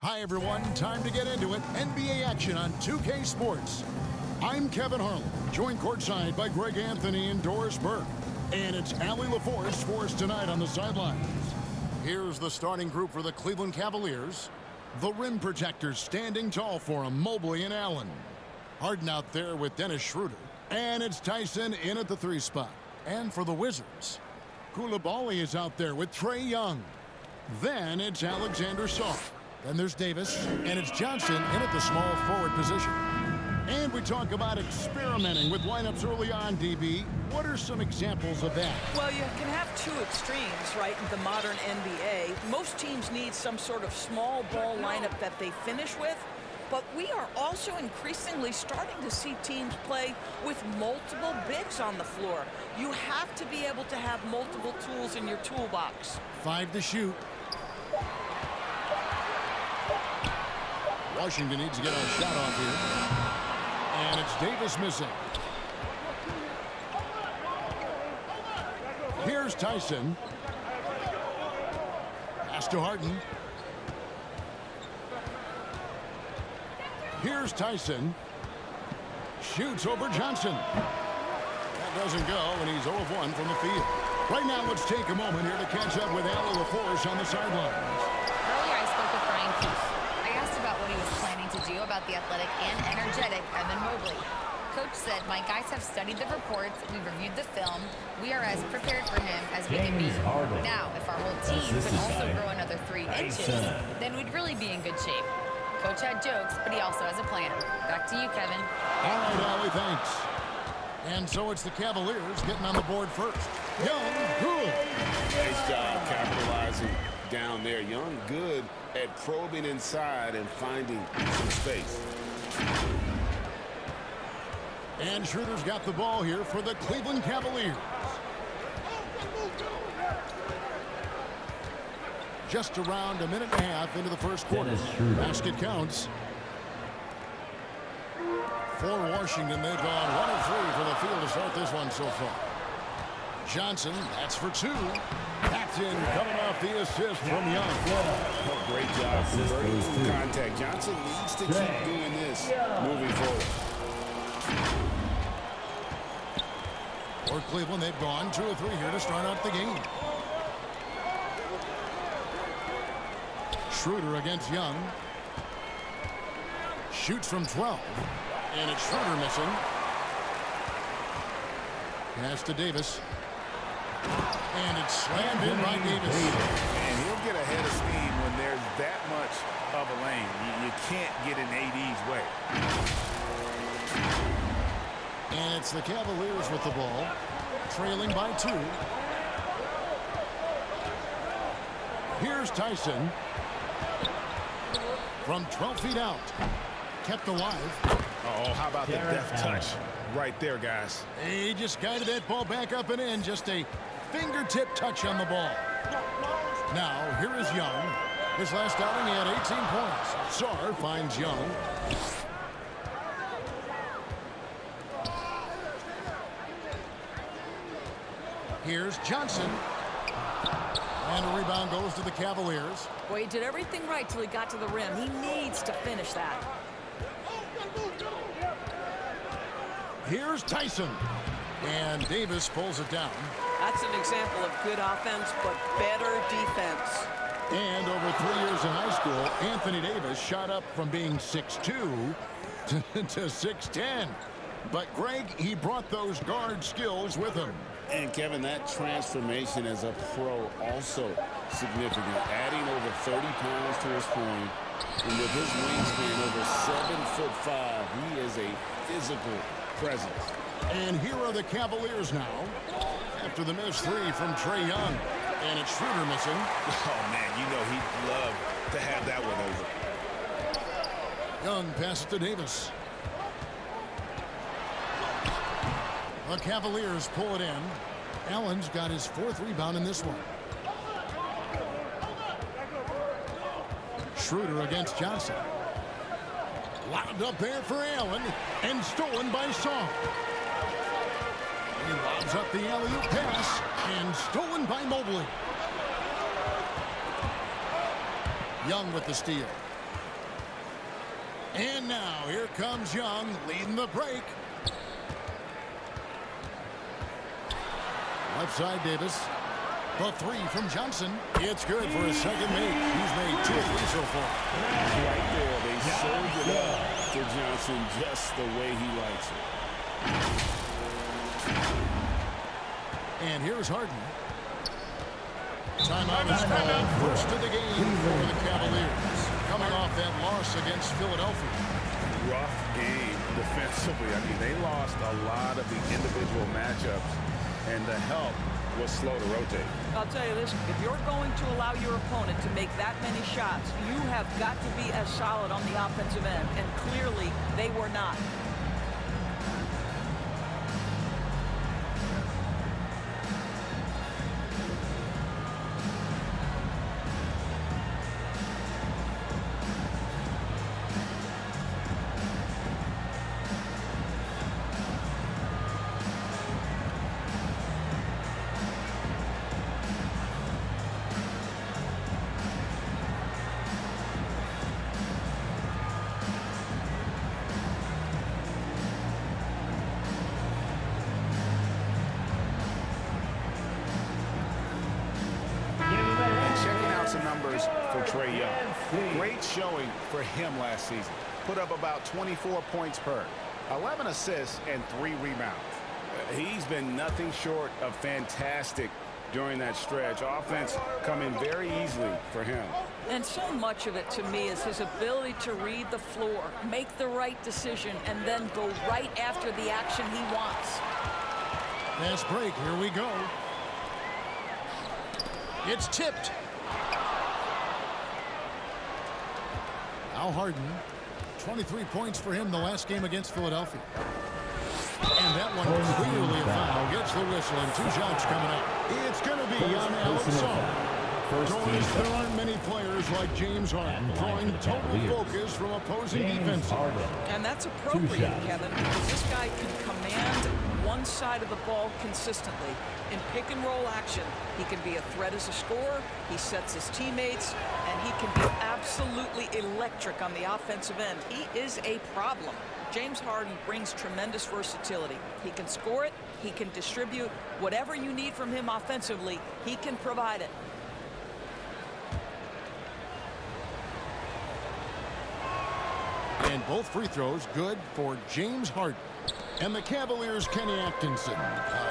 Hi, everyone. Time to get into it. NBA action on 2K Sports. I'm Kevin Harlan, joined courtside by Greg Anthony and Doris Burke. And it's Allie LaForce for us tonight on the sidelines. Here's the starting group for the Cleveland Cavaliers. The rim protectors standing tall for them, Mobley and Allen. Harden out there with Dennis Schroeder. And it's Tyson in at the 3 spot. And for the Wizards, Koulibaly is out there with Trae Young. Then it's Alexander Saw. Then there's Davis, and it's Johnson in at the small forward position. And we talk about experimenting with lineups early on, DB. What are some examples of that? Well, you can have two extremes, right, in the modern NBA. Most teams need some sort of small ball lineup that they finish with. But we are also increasingly starting to see teams play with multiple bigs on the floor. You have to be able to have multiple tools in your toolbox. 5 to shoot. Washington needs to get a shot off here. And it's Davis missing. Here's Tyson. Pass to Harden. Here's Tyson. Shoots over Johnson. That doesn't go, and he's 0 of 1 from the field. Right now, let's take a moment here to catch up with Allie LaForce on the sidelines. Earlier, I spoke with Brian Keefe. I asked about what he was planning to do about the athletic and energetic Evan Mobley. Coach said, my guys have studied the reports, we've reviewed the film, we are as prepared for him as we can be. Now, if our whole team could also grow another 3 inches, then we'd really be in good shape. Coach had jokes, but he also has a plan. Back to you, Kevin. All right, Allie, thanks. And so it's the Cavaliers getting on the board first. Young, good. Nice job capitalizing down there. Young, good at probing inside and finding some space. And Schroeder's got the ball here for the Cleveland Cavaliers. Just around a minute and a half into the first quarter. Basket counts. For Washington, they've gone 1 of 3 for the field to start this one so far. Johnson, that's for 2. That's in, coming off the assist from Young. Oh, great job converting from contact. Johnson needs to keep doing this moving forward. For Cleveland, they've gone 2 of 3 here to start out the game. Schroeder against Young. Shoots from 12. And it's Schroeder missing. Pass to Davis. And it's slammed in by Davis. And he'll get ahead of steam when there's that much of a lane. You can't get in AD's way. And it's the Cavaliers with the ball, trailing by 2. Here's Tyson. From 12 feet out. Kept alive. Oh, how about the deft touch right there, guys? He just guided that ball back up and in. Just a fingertip touch on the ball. Now, here is Young. His last outing, he had 18 points. Sarr finds Young. Here's Johnson. And a rebound goes to the Cavaliers. Boy, he did everything right till he got to the rim. He needs to finish that. Here's Tyson. And Davis pulls it down. That's an example of good offense, but better defense. And over 3 years in high school, Anthony Davis shot up from being 6'2" to 6'10". But Greg, he brought those guard skills with him. And Kevin, that transformation as a pro also significant. Adding over 30 pounds to his frame. And with his wingspan over 7'5", he is a physical presence. And here are the Cavaliers now. After the missed 3 from Trae Young. And it's Schroeder missing. Oh, man, you know he'd love to have that one over. Young passes to Davis. The Cavaliers pull it in. Allen's got his 4th rebound in this one. Schroeder against Johnson. Lobbed up there for Allen. And stolen by Saw. He lobs up the alley-oop pass. And stolen by Mobley. Young with the steal. And now here comes Young leading the break. Left side Davis. The three from Johnson. It's good for his second make. He's made 2 of 3 so far. Right there, they served it up to Johnson just the way he likes it. And here's Harden. Timeout is called. First of the game for the Cavaliers. Coming off that loss against Philadelphia. Rough game defensively. I mean, they lost a lot of the individual matchups, and the help was slow to rotate. I'll tell you this, if you're going to allow your opponent to make that many shots, you have got to be as solid on the offensive end, and clearly they were not. Some numbers for Trae Young. Great showing for him last season. Put up about 24 points per, 11 assists, and 3 rebounds. He's been nothing short of fantastic during that stretch. Offense coming very easily for him. And so much of it to me is his ability to read the floor, make the right decision, and then go right after the action he wants. Fast break. Here we go. It's tipped. Now Harden, 23 points for him the last game against Philadelphia. And that one clearly a foul. Gets the whistle and 2 shots coming up. It's going to be on Alex. There aren't many players like James Harden drawing total focus from opposing defenses. And that's appropriate, Kevin, because this guy can command one side of the ball consistently. In pick-and-roll action, he can be a threat as a scorer, he sets his teammates, and he can be absolutely electric on the offensive end. He is a problem. James Harden brings tremendous versatility. He can score it, he can distribute. Whatever you need from him offensively, he can provide it. And both free throws good for James Harden. And the Cavaliers' Kenny Atkinson,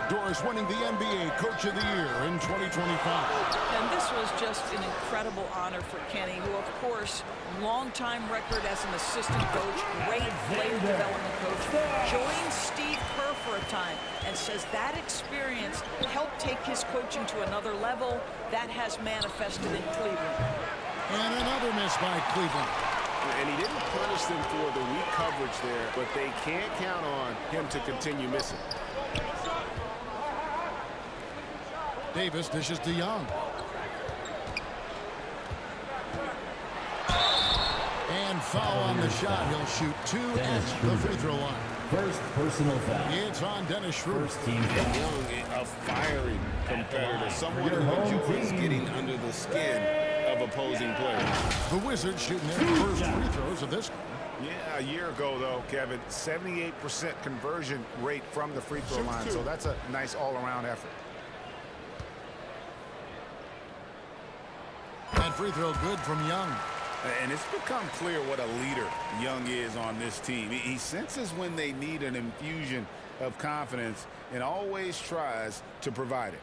Doris winning the NBA Coach of the Year in 2025. And this was just an incredible honor for Kenny, who, of course, long-time record as an assistant coach, great player development coach, joined Steve Kerr for a time and says that experience helped take his coaching to another level. That has manifested in Cleveland. And another miss by Cleveland. And he didn't punish them for the weak coverage there, but they can't count on him to continue missing. Davis dishes to Young. And foul on the shot. He'll shoot 2 at the free throw line. First personal foul. It's on Dennis Schroeder. First team foul. Young, a fiery competitor, someone who enjoys getting under the skin of opposing players. The Wizards shooting their first free throws of this game. Yeah, a year ago, though, Kevin, 78% conversion rate from the free throw line. So that's a nice all-around effort. That free throw good from Young. And it's become clear what a leader Young is on this team. He senses when they need an infusion of confidence and always tries to provide it.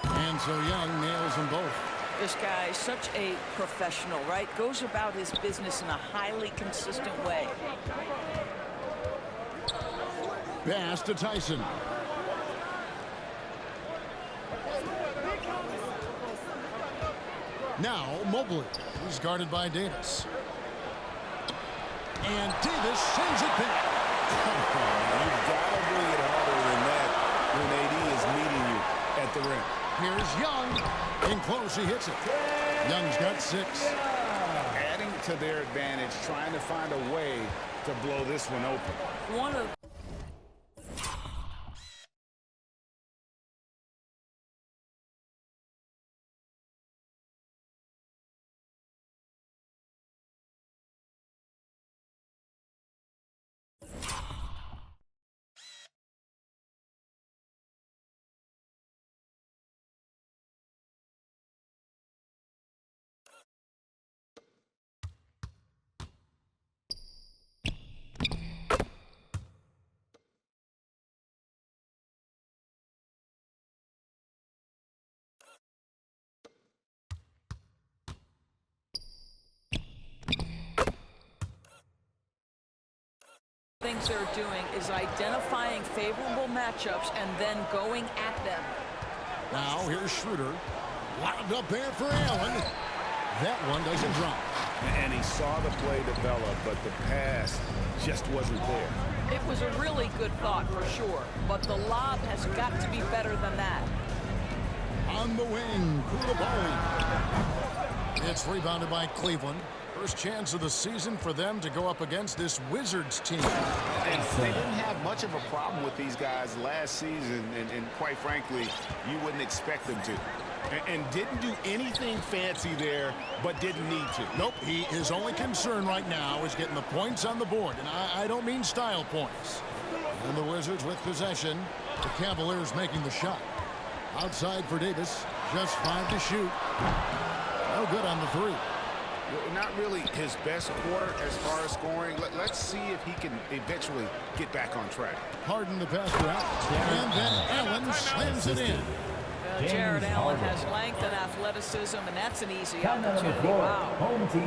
And so Young nails them both. This guy is such a professional, right? Goes about his business in a highly consistent way. Pass to Tyson. Now Mobley. He's guarded by Davis. And Davis sends it back. You've got to bring it harder than that when AD is meeting you at the rim. Here's Young. In close, he hits it. Young's got 6. Adding to their advantage, trying to find a way to blow this one open. One of things they're doing is identifying favorable matchups and then going at them. Now here's Schroeder. Lobbed up there for Allen. That one doesn't drop. And he saw the play develop, but the pass just wasn't there. It was a really good thought for sure, but the lob has got to be better than that. On the wing, Koulibaly. It's rebounded by Cleveland. First chance of the season for them to go up against this Wizards team. And they didn't have much of a problem with these guys last season, and quite frankly, you wouldn't expect them to. And didn't do anything fancy there, but didn't need to. Nope, his only concern right now is getting the points on the board, and I don't mean style points. And the Wizards with possession. The Cavaliers making the shot. Outside for Davis, just 5 to shoot. No good on the three. Not really his best quarter as far as scoring. Let's see if he can eventually get back on track. Harden the pass route, and then Allen slams it in. Jared Allen has length and athleticism, and that's an easy opportunity. Wow.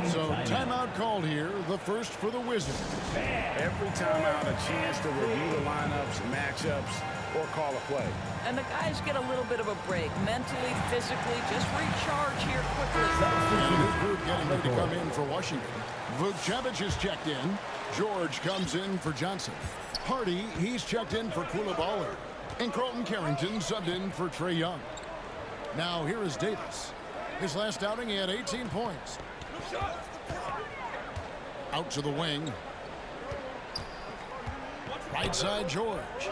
So timeout called here, the first for the Wizards. Every timeout, a chance to review the lineups, matchups, or call a play. And the guys get a little bit of a break, mentally, physically, just recharge here quickly. And his group getting ready to come in for Washington. Vukcevic is checked in. George comes in for Johnson. Hardy, he's checked in for Koulibaly. And Colton Carrington subbed in for Trae Young. Now here is Davis. His last outing, he had 18 points. Out to the wing. Right side, George.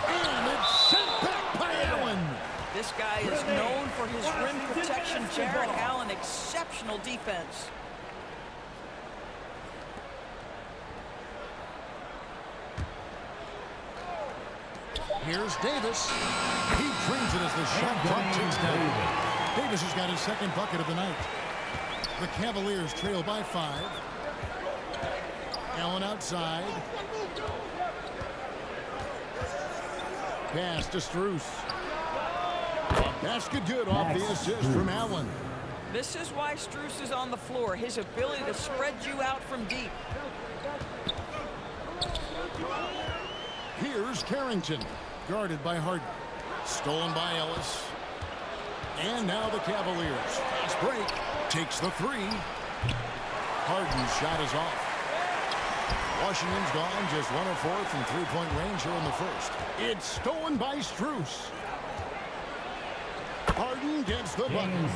And it's sent back by Allen. This guy is known for his rim protection. Jared Allen, exceptional defense. Here's Davis. He brings it as the shot clock ticks down. Davis has got his second bucket of the night. The Cavaliers trail by 5. Allen outside. Pass to Strus. Basket good off the assist from Allen. This is why Strus is on the floor. His ability to spread you out from deep. Here's Carrington. Guarded by Harden. Stolen by Ellis. And now the Cavaliers. Fast break. Takes the three. Harden's shot is off. Washington's gone just 1 of 4 from three-point range here in the first. It's stolen by Strus. Harden gets the bucket.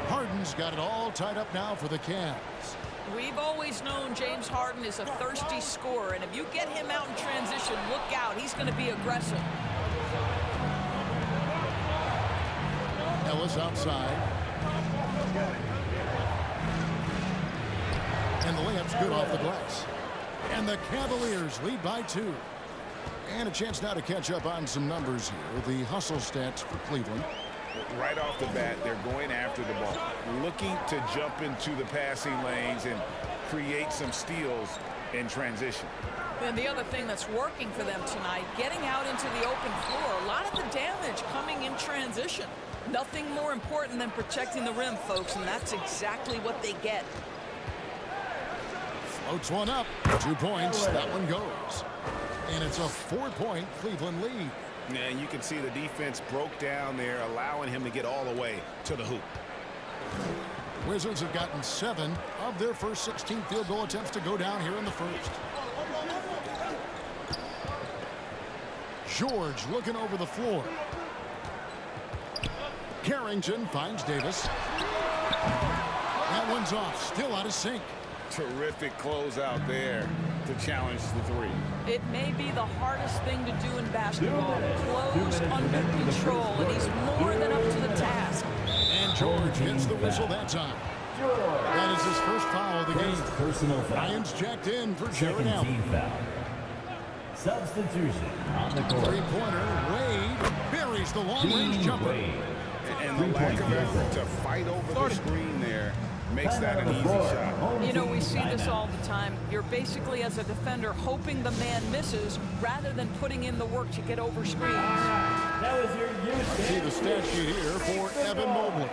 Harden's got it all tied up now for the Cavs. We've always known James Harden is a thirsty scorer, and if you get him out in transition, look out. He's going to be aggressive. Ellis outside. And the layup's good off the glass. And the Cavaliers lead by 2. And a chance now to catch up on some numbers here. The hustle stats for Cleveland. Right off the bat, they're going after the ball, looking to jump into the passing lanes and create some steals in transition. And the other thing that's working for them tonight, getting out into the open floor. A lot of the damage coming in transition. Nothing more important than protecting the rim, folks, and that's exactly what they get. Floats one up. 2 points. That one goes. And it's a 4-point Cleveland lead. And you can see the defense broke down there, allowing him to get all the way to the hoop. Wizards have gotten 7 of their first 16 field goal attempts to go down here in the first. George looking over the floor. Carrington finds Davis. That one's off. Still out of sync. Terrific closeout there to challenge the three. It may be the hardest thing to do in basketball. Close under control, and he's more than up to the task. And George hits the whistle that time. That is his first foul of the game. Personal foul. Ryan's checked in for Jared Allen. Team foul. Substitution on the court. Three-pointer. Wade buries the long-range jumper. And the lack of effort to fight over the screen there makes that an easy shot. You know, we see this all the time. You're basically, as a defender, hoping the man misses rather than putting in the work to get over screens. That was your youth. See the stat sheet here for Evan Mobley.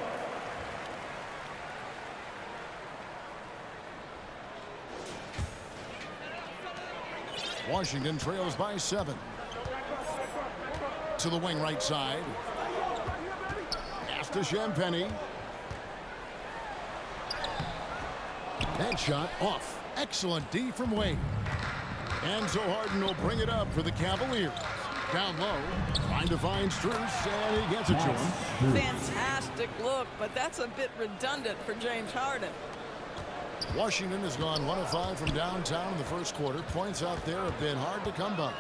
Washington trails by 7. To the wing right side. Pass to Champagny. That shot off. Excellent D from Wade. And so Harden will bring it up for the Cavaliers. Down low, trying to find Strus, and he gets it to him. Fantastic look, but that's a bit redundant for James Harden. Washington has gone 1 of 5 from downtown in the first quarter. Points out there have been hard to come by.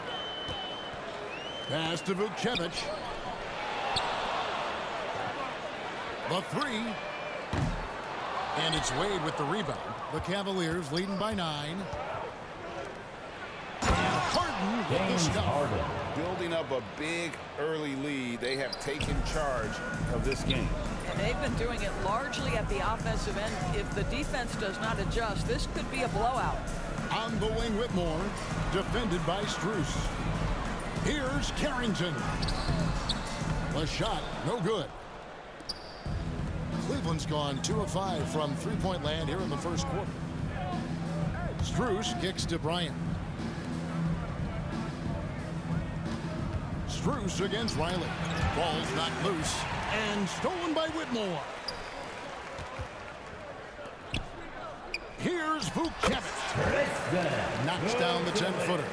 Pass to Vucevic. The 3. And it's Wade with the rebound. The Cavaliers leading by 9. And Harden with the James stuff. Harden. Building up a big early lead, they have taken charge of this game. And they've been doing it largely at the offensive end. If the defense does not adjust, this could be a blowout. On the wing, Whitmore, defended by Strus. Here's Carrington. The shot, no good. Cleveland's gone 2 of 5 from three-point land here in the first quarter. Strus kicks to Bryant. Strus against Riley. Ball's knocked loose and stolen by Whitmore. Here's Vucevic. Knocks down the 10-footer.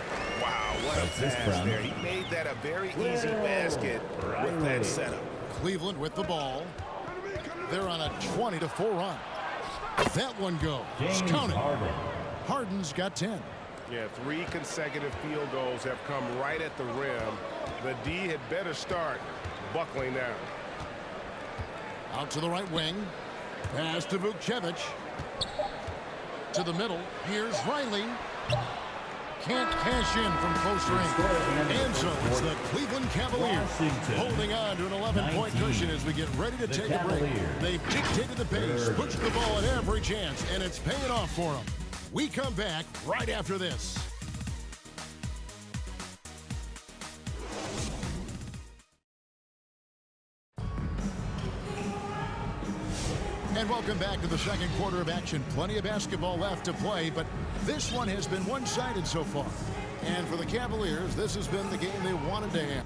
Wow, what a pass there. He made that a very easy basket with that setup. Cleveland with the ball. They're on a 20-4 run. That one goes. James Count it. Harden. Harden's got 10. Yeah, 3 consecutive field goals have come right at the rim. The D had better start buckling down. Out to the right wing. Pass to Vucevic. To the middle. Here's Riley. Can't cash in from close range. And so it's the Cleveland Cavaliers holding on to an 11-point cushion as we get ready to take a break. They've dictated the pace, pushed the ball at every chance, and it's paying off for them. We come back right after this. And welcome back to the second quarter of action. Plenty of basketball left to play, but this one has been one-sided so far. And for the Cavaliers, this has been the game they wanted to have.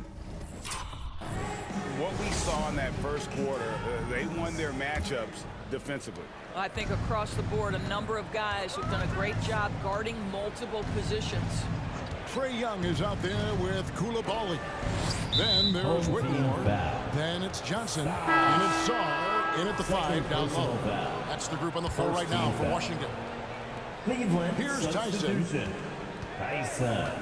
What we saw in that first quarter, they won their matchups defensively. I think across the board, a number of guys who've done a great job guarding multiple positions. Trae Young is out there with Koulibaly. Then there's Home team Whitmore. foul. Then it's Johnson. And it's Sarr in at the 5 down low. foul. That's the group on the floor right now for Washington. Cleveland. Here's Tyson. substitution. Tyson.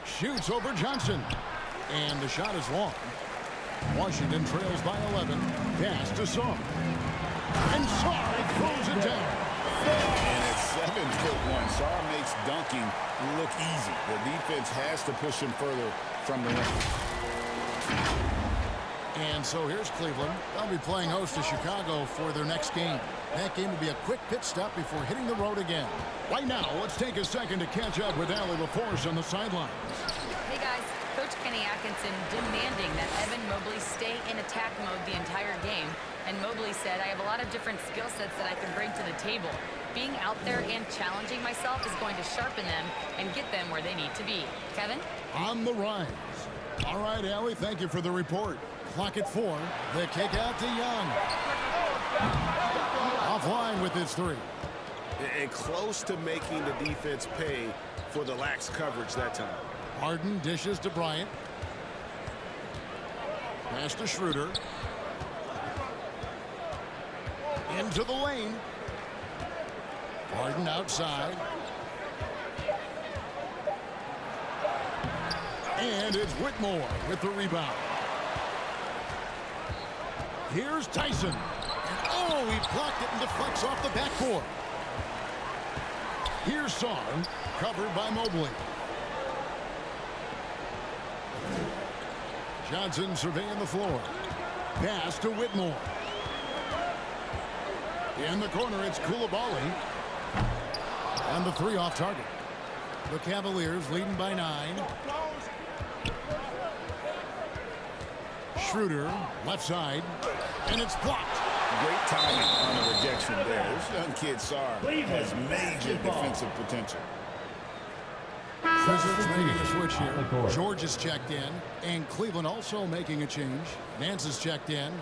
Shoots over Johnson. And the shot is long. Washington trails by 11. Pass to Sarr. And Sarr throws it down. And at 7'1", Sarr makes dunking look easy. The defense has to push him further from the rim. And so here's Cleveland. They'll be playing host to Chicago for their next game. That game will be a quick pit stop before hitting the road again. Right now, let's take a second to catch up with Allie LaForce on the sidelines. Hey guys, Coach Kenny Atkinson demanding that Evan Mobley stay in attack mode the entire game. And Mobley said, I have a lot of different skill sets that I can bring to the table. Being out there and challenging myself is going to sharpen them and get them where they need to be. Kevin? On the rise. All right, Allie, thank you for the report. Clock at 4. The kick out to Young. Offline with his 3. And close to making the defense pay for the lax coverage that time. Harden dishes to Bryant. Pass to Schroeder. Into the lane. Harden outside. And it's Whitmore with the rebound. Here's Tyson. And oh, he blocked it and deflects off the backboard. Here's Sarr, covered by Mobley. Johnson surveying the floor. Pass to Whitmore. In the corner, it's Koulibaly. And the 3 off target. The Cavaliers leading by 9. Schroeder, left side. And it's blocked. Great timing on the rejection there. This young kid, Sarr, has major defensive potential. Wizards making a switch here. George is checked in, and Cleveland also making a change. Nance is checked in.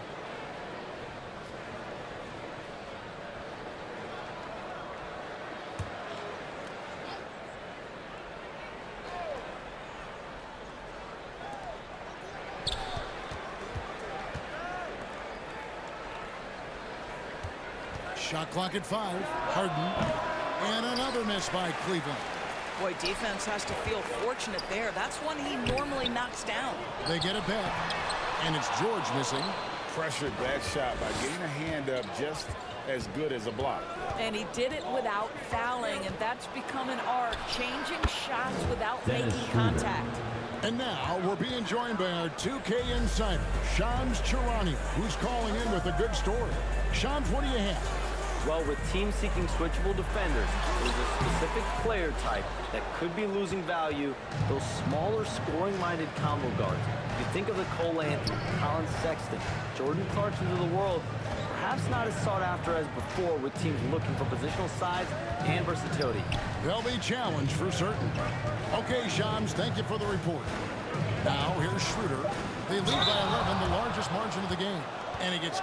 Shot clock at 5. Harden. And another miss by Cleveland. Boy, defense has to feel fortunate there. That's one he normally knocks down. They get it back. And it's George missing. Pressured that shot by getting a hand up just as good as a block. And he did it without fouling, and that's become an art, changing shots without making contact. And now we're being joined by our 2K insider, Shams Charania, who's calling in with a good story. Shams, what do you have? Well, with teams seeking switchable defenders, there's a specific player type that could be losing value, those smaller scoring-minded combo guards. If you think of the Cole Anthony, Colin Sexton, Jordan Clarksons of the world, perhaps not as sought after as before with teams looking for positional size and versatility. They'll be challenged for certain. Okay, Shams, thank you for the report. Now, here's Schroeder. They lead by 11, the largest margin of the game. And he gets...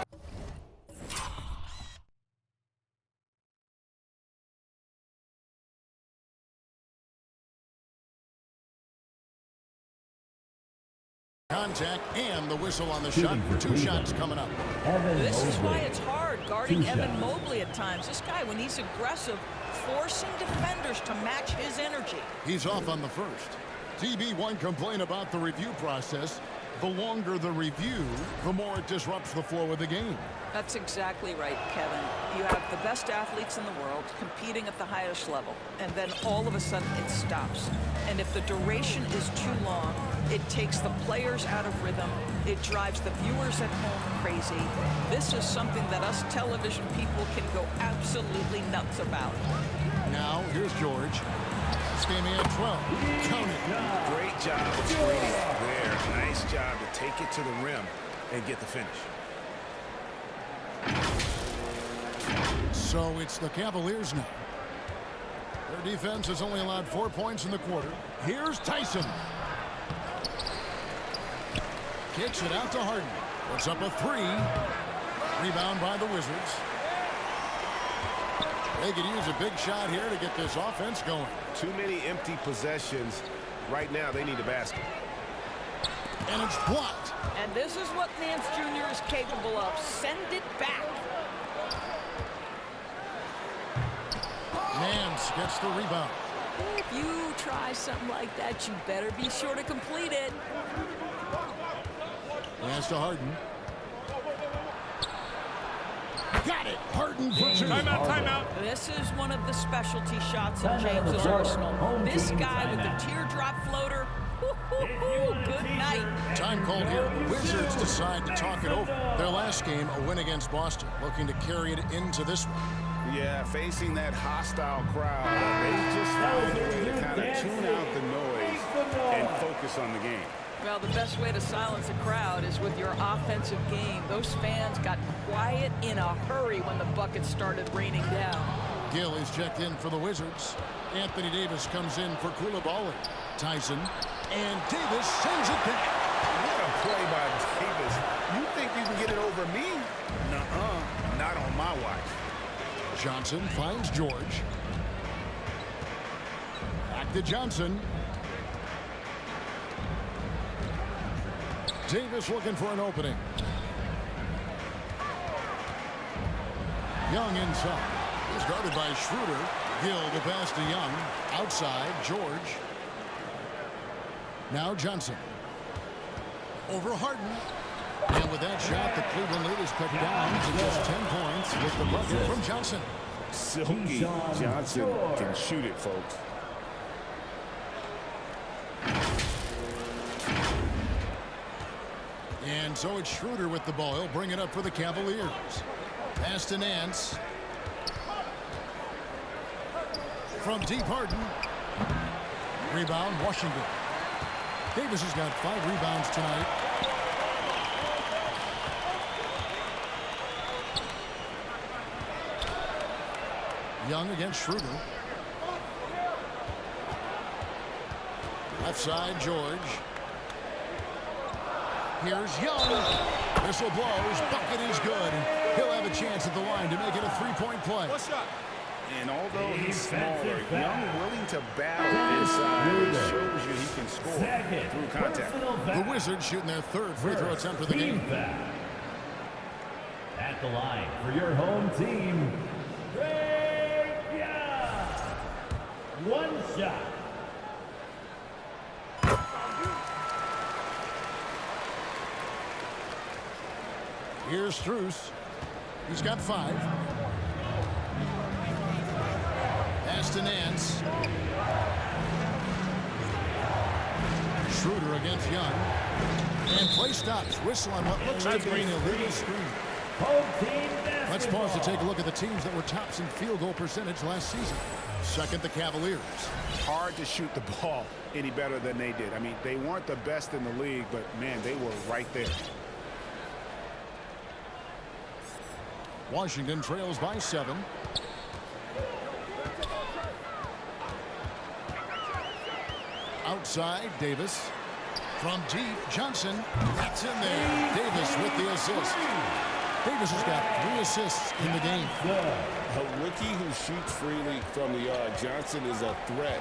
contact and the whistle on the shot. 2 shots coming up. This is why it's hard guarding Evan Mobley at times. This guy, when he's aggressive, forcing defenders to match his energy. He's off on the first. TB1 complain about the review process. The longer the review, the more it disrupts the flow of the game. That's exactly right, Kevin. You have the best athletes in the world competing at the highest level, and then all of a sudden it stops. And if the duration is too long, it takes the players out of rhythm. It drives the viewers at home crazy. This is something that us television people can go absolutely nuts about. Now, here's George. This game he had 12. Count it. Great job of screening there. Nice job to take it to the rim and get the finish. So it's the Cavaliers now. Their defense has only allowed 4 points in the quarter. Here's Tyson. Kicks it out to Harden. Puts up a 3. Rebound by the Wizards. They could use a big shot here to get this offense going. Too many empty possessions. Right now, they need a basket. And it's blocked. And this is what Nance Jr. is capable of. Send it back. Nance gets the rebound. If you try something like that, you better be sure to complete it. Pass to Harden. Got it. Harden puts it in. Timeout. This is one of the specialty shots of James's arsenal. This guy with the teardrop floater. Good night. Time called here. Wizards decide to talk it over. Their last game, a win against Boston, looking to carry it into this one. Yeah, facing that hostile crowd, they just found a way to kind of tune out the noise and focus on the game. Well, the best way to silence a crowd is with your offensive game. Those fans got quiet in a hurry when the buckets started raining down. Gill is checked in for the Wizards. Anthony Davis comes in for Coulibaly. Tyson. And Davis sends it back. What a play by Davis. You think you can get it over me? Nuh-uh. Not on my watch. Johnson finds George. Back to Johnson. Davis looking for an opening. Young inside. He's guarded by Schroeder. Gill the pass to Young. Outside, George. Now Johnson. Over Harden. And with that shot, the Cleveland lead is cut down to just 10 points with the bucket from Johnson. Silky Johnson can shoot it, folks. And so it's Schroeder with the ball. He'll bring it up for the Cavaliers. Pass to Nance. From deep, Harden. Rebound, Washington. Davis has got 5 rebounds tonight. Young against Schroeder. Left side, George. Here's Young. Whistle blows. Bucket is good. He'll have a chance at the line to make it a three-point play. And although he's smaller, Young willing to battle inside shows you he can score through contact. The Wizards shooting their third free throw attempt of the game. At the line for your home team, Trey Young. One shot. Here's Strus. He's got 5. Pass to Nance. Schroeder against Young. And play stops. Whistle on what looks to be an illegal screen. Home team basketball. Let's pause to take a look at the teams that were tops in field goal percentage last season. Second, the Cavaliers. Hard to shoot the ball any better than they did. I mean, they weren't the best in the league, but, man, they were right there. Washington trails by 7. Outside, Davis. From deep, Johnson. That's in there. Davis with the assist. Davis has got 3 assists in the game. A rookie who shoots freely from the yard. Johnson is a threat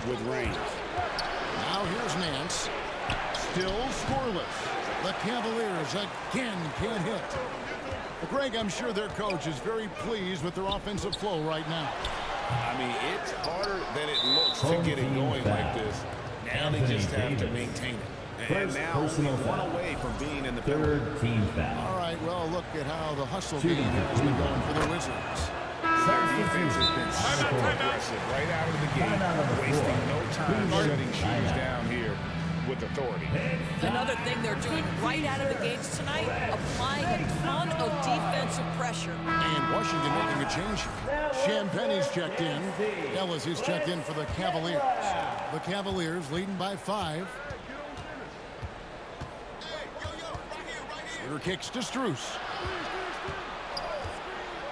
with range. Now here's Nance. Still scoreless. The Cavaliers again can't hit. Greg, I'm sure their coach is very pleased with their offensive flow right now. I mean, it's harder than it looks to get it going like this. Now they just have to maintain it. And now only one away from being in the penalty. Third team foul. All right, well, look at how the hustle game has been going for the Wizards. Their defense has been so aggressive right out of the gate, wasting no time shutting shoes down here with authority. Another thing they're doing right out of the gates tonight, applying a ton of defensive pressure. And Washington making a change. Champagne's checked in. Ellis is checked in for the Cavaliers. The Cavaliers leading by 5. Schroeder kicks to Strus.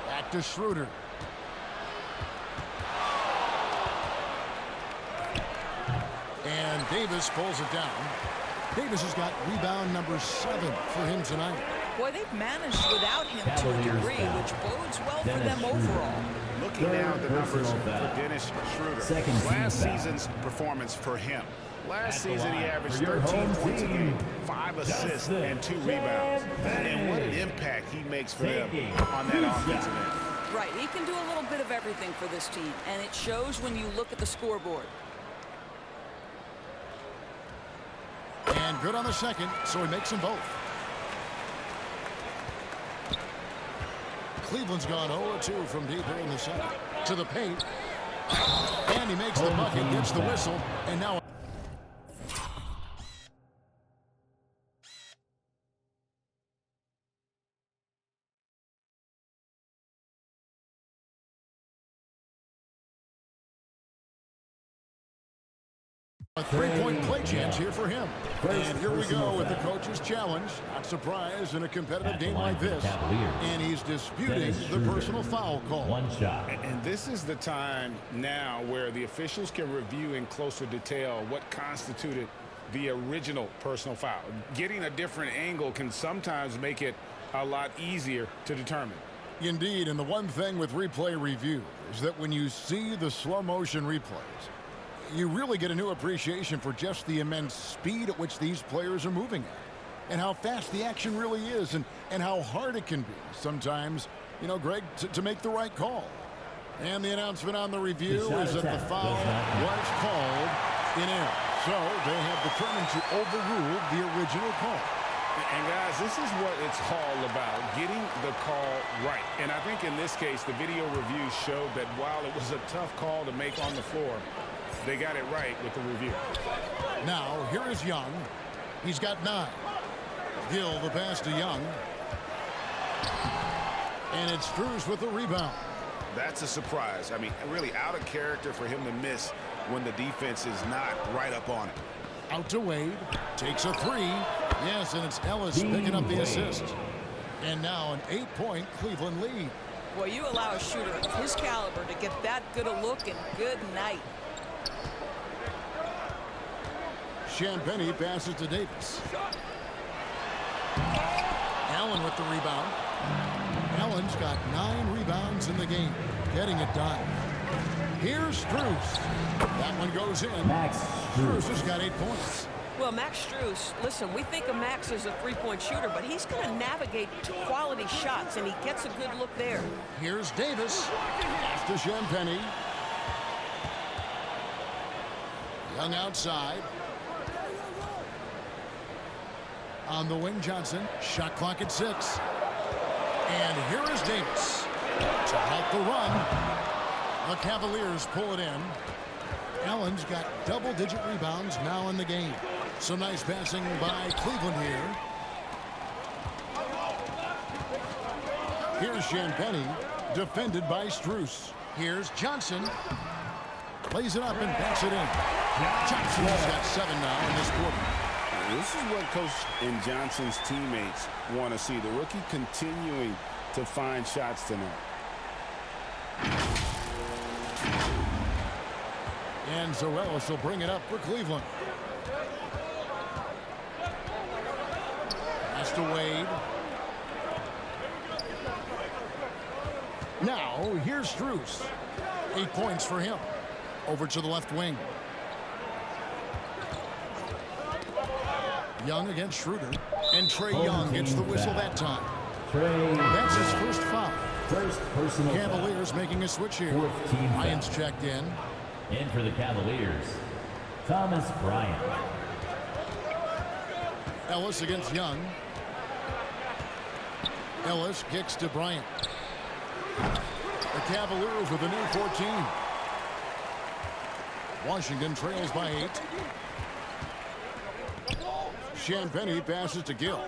Back to Schroeder. And Davis pulls it down. Davis has got rebound number 7 for him tonight. Boy, they've managed without him to a degree, which bodes well for them overall. Looking now at the numbers for Dennis Schroeder. Last season's performance for him. Last season he averaged 13 points a game, 5 assists, and 2 rebounds. And what an impact he makes for them on that offensive end. Right, he can do a little bit of everything for this team, and it shows when you look at the scoreboard. And good on the second, so he makes them both. Cleveland's gone 0-2 from deep here in the second. To the paint. And he makes the bucket, gets the whistle, and now... a 3-point play chance here for him. And here we go with the coach's challenge. Not surprised in a competitive game like this. And he's disputing the personal foul call. One shot. And this is the time now where the officials can review in closer detail what constituted the original personal foul. Getting a different angle can sometimes make it a lot easier to determine. Indeed, and the one thing with replay review is that when you see the slow motion replays, you really get a new appreciation for just the immense speed at which these players are moving at, and how fast the action really is, and how hard it can be sometimes, you know, Greg, to make the right call. And the announcement on the review is that the foul was called in error. So they have determined to overrule the original call. And guys, this is what it's all about, getting the call right. And I think in this case, the video review showed that while it was a tough call to make on the floor, they got it right with the review. Now, here is Young. He's got 9. Gill, the pass to Young. And it's Strus with the rebound. That's a surprise. I mean, really out of character for him to miss when the defense is not right up on it. Out to Wade. Takes a 3. Yes, and it's Ellis picking up the assist. And now an 8-point Cleveland lead. Boy, you allow a shooter of his caliber to get that good a look, and good night. Champagnie passes to Davis. Allen with the rebound. Allen's got 9 rebounds in the game, getting it done. Here's Strus. That one goes in. Max Strus has got 8 points. Well, Max Strus, listen, we think of Max as a three-point shooter, but he's going to navigate quality shots, and he gets a good look there. Here's Davis. Pass to Champagnie. Young outside. On the wing, Johnson. Shot clock at 6. And here is Davis to help the run. The Cavaliers pull it in. Allen's got double-digit rebounds now in the game. Some nice passing by Cleveland here. Here's Champagnie, defended by Strus. Here's Johnson. Lays it up and backs it in. Johnson's got 7 now in this quarter. This is what Coach and Johnson's teammates want to see. The rookie continuing to find shots tonight. And Zoelis will bring it up for Cleveland. Pass to Wade. Now, here's Strus. 8 points for him. Over to the left wing. Young against Schroeder. And Trae Young gets the whistle that time. That's his first foul. First personal Cavaliers foul. making a switch here. 14th foul. Lions checked in. In for the Cavaliers, Thomas Bryant. Ellis against Young. Ellis kicks to Bryant. The Cavaliers with a new 14. Washington trails by 8. Champagnie passes to Gill.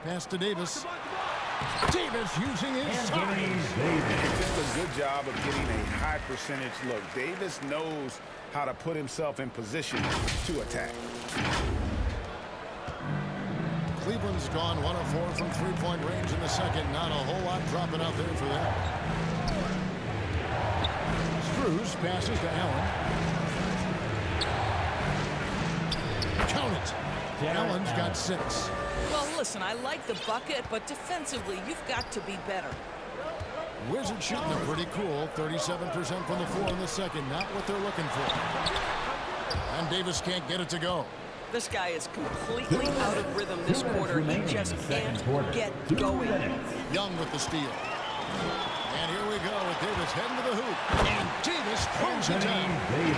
Pass to Davis. Davis using his size. Just a good job of getting a high percentage look. Davis knows how to put himself in position to attack. Cleveland's gone 1 of 4 from three-point range in the second. Not a whole lot dropping out there for them. Strus passes to Allen. Count it. Allen's got 6. Well, listen, I like the bucket, but defensively, you've got to be better. Wizards shooting a pretty cool 37% from the floor in the second. Not what they're looking for. And Davis can't get it to go. This guy is completely out of rhythm this quarter. He just can't get going. Young with the steal. And here we go with Davis heading to the hoop. And Davis throws it down. You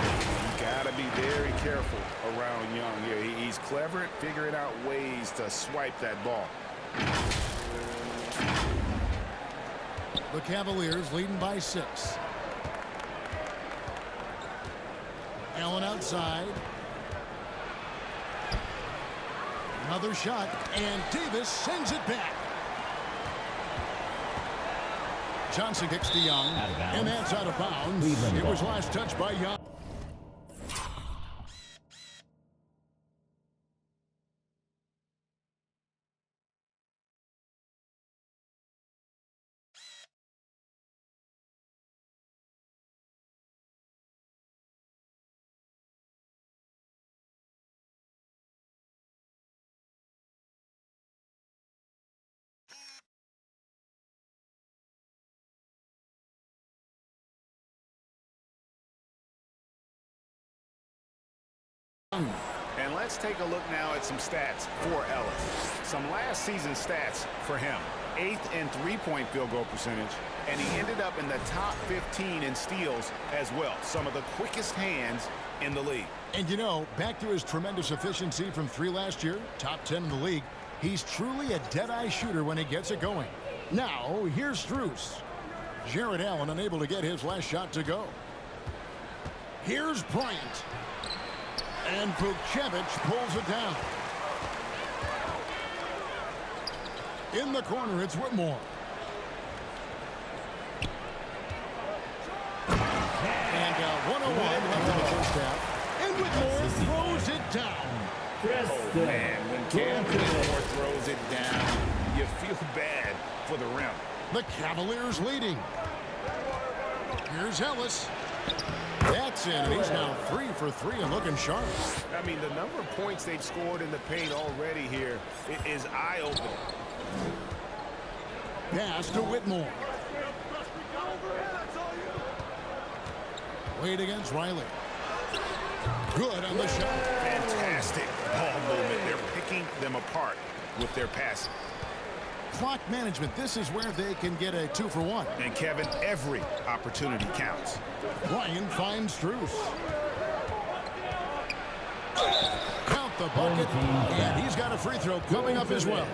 got to be very careful around Young here. He's clever at figuring out ways to swipe that ball. The Cavaliers leading by 6. Allen outside. Another shot, and Davis sends it back. Johnson kicks to Young, and that's out of bounds. It was last touched by Young. And let's take a look now at some stats for Ellis. Some last season stats for him. 8th in three-point field goal percentage, and he ended up in the top 15 in steals as well. Some of the quickest hands in the league. And you know, back to his tremendous efficiency from 3 last year, top 10 in the league, he's truly a dead-eye shooter when he gets it going. Now, here's Strus. Jared Allen unable to get his last shot to go. Here's Bryant. And Vukcevic pulls it down. In the corner, it's Whitmore. And 101 left in the first half. And Whitmore throws it down. Oh, man, when Cam Whitmore throws it down, You feel bad for the rim. The Cavaliers leading. Here's Ellis. That's in, and he's now 3 for 3 and looking sharp. I mean, the number of points they've scored in the paint already here is eye-opening. Pass to Whitmore. Wade against Riley. Good on the shot. Fantastic ball movement. They're picking them apart with their passing. Clock management. This is where they can get a 2 for 1. And, Kevin, every opportunity counts. Ryan finds Strus. Count the bucket, and he's got a free throw coming up as well.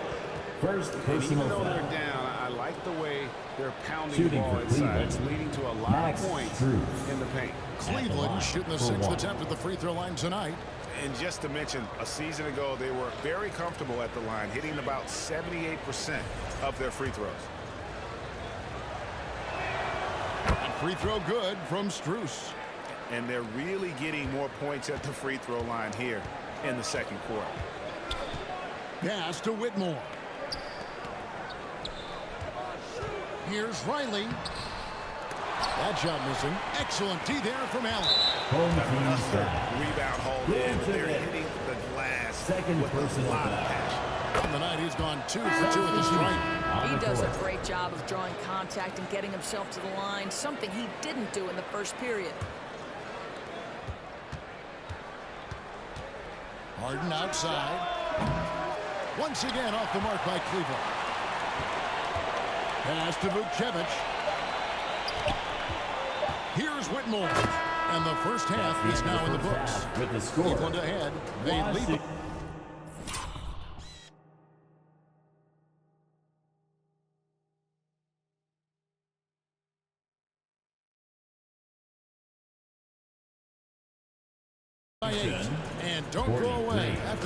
First And personal even though they're foul. down, I like the way they're pounding Shooting the ball for inside. Cleveland. It's leading to a lot Max of points Strus. in the paint. Cleveland shooting the for 6th one. attempt at the free throw line tonight. And just to mention, a season ago, they were very comfortable at the line, hitting about 78% of their free throws. A free throw good from Strus. And they're really getting more points at the free throw line here in the second quarter. Pass to Whitmore. Here's Riley. That shot missing. Excellent D there from Allen. Home team Another foul. rebound hauled in. They're hitting the glass Second with a personal lot of foul. passion. On the night, he's gone 2 for 2 at the stripe. On He the does a court. great job of drawing contact and getting himself to the line, something he didn't do in the first period. Harden outside. Once again off the mark by Cleveland. Pass to Vucevic. Here's Whitmore. And the first half is now in the books. With the score. Cleveland ahead. They lead. By 8. And don't go away after